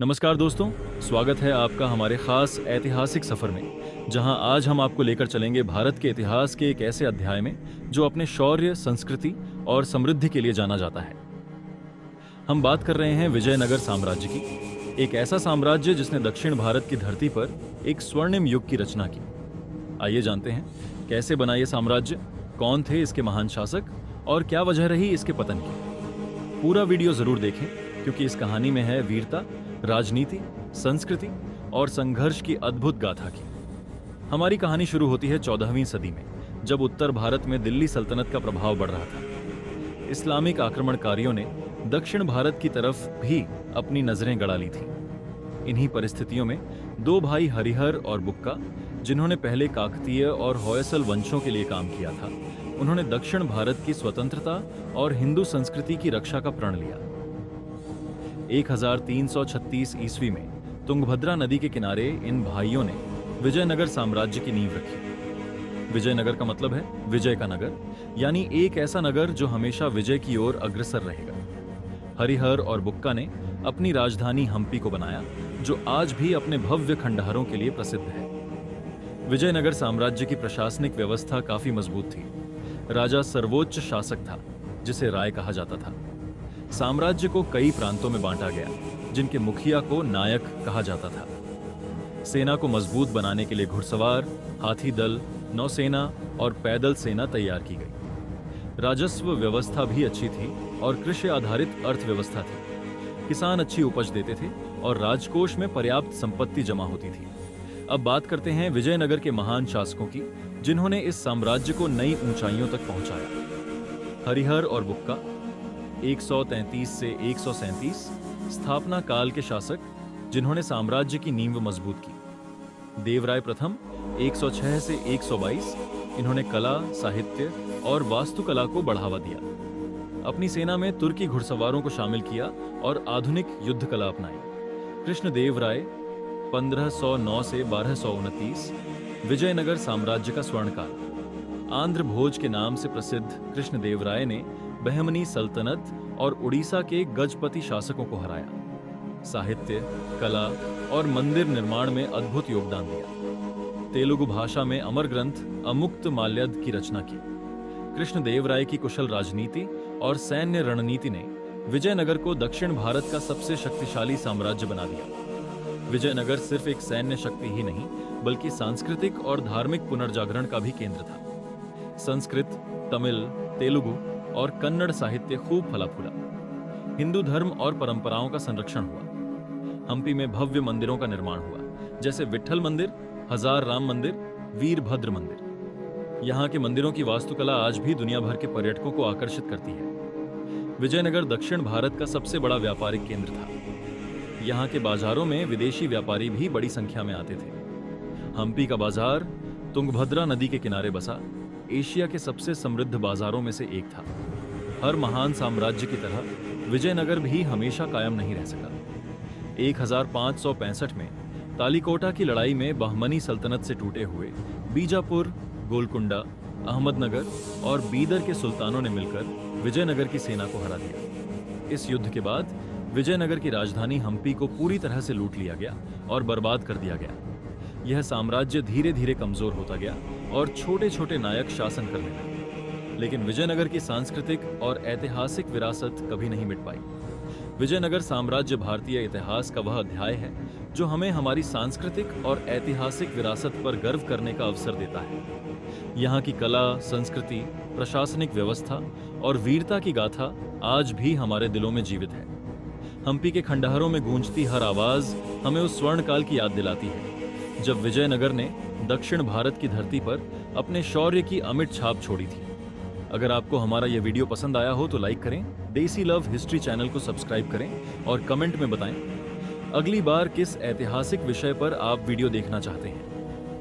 नमस्कार दोस्तों, स्वागत है आपका हमारे खास ऐतिहासिक सफर में, जहां आज हम आपको लेकर चलेंगे भारत के इतिहास के एक ऐसे अध्याय में जो अपने शौर्य, संस्कृति और समृद्धि के लिए जाना जाता है। हम बात कर रहे हैं विजयनगर साम्राज्य की, एक ऐसा साम्राज्य जिसने दक्षिण भारत की धरती पर एक स्वर्णिम युग की रचना की। आइए जानते हैं कैसे बना ये साम्राज्य, कौन थे इसके महान शासक और क्या वजह रही इसके पतन की। पूरा वीडियो जरूर देखें क्योंकि इस कहानी में है वीरता, राजनीति, संस्कृति और संघर्ष की अद्भुत गाथा की। हमारी कहानी शुरू होती है 14वीं सदी में, जब उत्तर भारत में दिल्ली सल्तनत का प्रभाव बढ़ रहा था। इस्लामिक आक्रमणकारियों ने दक्षिण भारत की तरफ भी अपनी नजरें गड़ा ली थीं। इन्हीं परिस्थितियों में दो भाई हरिहर और बुक्का, जिन्होंने पहले काकतीय और होयसल वंशों के लिए काम किया था, उन्होंने दक्षिण भारत की स्वतंत्रता और हिंदू संस्कृति की रक्षा का प्रण लिया। 1336 ईस्वी में तुंगभद्रा नदी के किनारे इन भाइयों ने विजयनगर साम्राज्य की नींव रखी। विजयनगर का मतलब है विजय का नगर, यानी एक ऐसा नगर जो हमेशा विजय की ओर अग्रसर रहेगा। हरिहर और बुक्का ने अपनी राजधानी हम्पी को बनाया, जो आज भी अपने भव्य खंडहरों के लिए प्रसिद्ध है। विजयनगर साम्राज्य की प्रशासनिक व्यवस्था काफी मजबूत थी। राजा सर्वोच्च शासक था, जिसे राय कहा जाता था। साम्राज्य को कई प्रांतों में बांटा गया, जिनके मुखिया को नायक कहा जाता था। सेना को मजबूत बनाने के लिए घुड़सवार, हाथी दल, नौसेना और पैदल सेना तैयार की गई। राजस्व व्यवस्था भी अच्छी थी और कृषि आधारित अर्थव्यवस्था थी। किसान अच्छी उपज देते थे और राजकोष में पर्याप्त संपत्ति जमा होती थी। अब बात करते हैं विजयनगर के महान शासकों की, जिन्होंने इस साम्राज्य को नई ऊंचाइयों तक पहुंचाया। हरिहर और बुक्का 133 से 137 स्थापना काल के शासक, जिन्होंने साम्राज्य की नींव मजबूत की। देवराय प्रथम 106 से 122, इन्होंने कला, साहित्य और वास्तुकला को बढ़ावा दिया। अपनी सेना में तुर्की घुड़सवारों को शामिल किया और आधुनिक युद्ध कला अपनाई। कृष्णदेव राय 1509 से 1229, विजयनगर साम्राज्य का स्वर्णकाल। आंध्र भोज के नाम से प्रसिद्ध कृष्णदेव राय ने बहमनी सल्तनत और उड़ीसा के गजपति शासकों को हराया। साहित्य, कला और मंदिर निर्माण में अद्भुत योगदान दिया। तेलुगु भाषा में अमर ग्रंथ अमुक्त माल्यद की रचना की। कृष्णदेव राय की कुशल राजनीति और सैन्य रणनीति ने विजयनगर को दक्षिण भारत का सबसे शक्तिशाली साम्राज्य बना दिया। विजयनगर सिर्फ एक सैन्य शक्ति ही नहीं, बल्कि सांस्कृतिक और धार्मिक पुनर्जागरण का भी केंद्र था। संस्कृत, तमिल, तेलुगु और कन्नड़ साहित्य खूब फला फूला। हिंदू धर्म और परंपराओं का संरक्षण हुआ। हम्पी में भव्य मंदिरों का निर्माण हुआ, जैसे विट्ठल मंदिर, हजार राम मंदिर, वीरभद्र मंदिर। यहाँ के मंदिरों की वास्तुकला आज भी दुनिया भर के पर्यटकों को आकर्षित करती है। विजयनगर दक्षिण भारत का सबसे बड़ा व्यापारिक केंद्र था। यहाँ के बाजारों में विदेशी व्यापारी भी बड़ी संख्या में आते थे। हम्पी का बाजार तुंगभद्रा नदी के किनारे बसा एशिया के सबसे समृद्ध बाजारों में से एक था। हर महान साम्राज्य की तरह विजयनगर भी हमेशा कायम नहीं रह सका। 1565 में तालीकोटा की लड़ाई में बहमनी सल्तनत से टूटे हुए बीजापुर, गोलकुंडा, अहमदनगर और बीदर के सुल्तानों ने मिलकर विजयनगर की सेना को हरा दिया। इस युद्ध के बाद विजयनगर की राजधानी हम्पी को पूरी तरह से लूट लिया गया और बर्बाद कर दिया गया। यह साम्राज्य धीरे धीरे कमजोर होता गया और छोटे छोटे नायक शासन करने लगे। लेकिन विजयनगर की सांस्कृतिक और ऐतिहासिक विरासत कभी नहीं मिट पाई। विजयनगर साम्राज्य भारतीय इतिहास का वह अध्याय है जो हमें हमारी सांस्कृतिक और ऐतिहासिक विरासत पर गर्व करने का अवसर देता है। यहाँ की कला, संस्कृति, प्रशासनिक व्यवस्था और वीरता की गाथा आज भी हमारे दिलों में जीवित है। हम्पी के खंडहरों में गूंजती हर आवाज हमें उस स्वर्ण काल की याद दिलाती है, जब विजयनगर ने दक्षिण भारत की धरती पर अपने शौर्य की अमिट छाप छोड़ी थी। अगर आपको हमारा यह वीडियो पसंद आया हो तो लाइक करें, देसी लव हिस्ट्री चैनल को सब्सक्राइब करें और कमेंट में बताएं अगली बार किस ऐतिहासिक विषय पर आप वीडियो देखना चाहते हैं।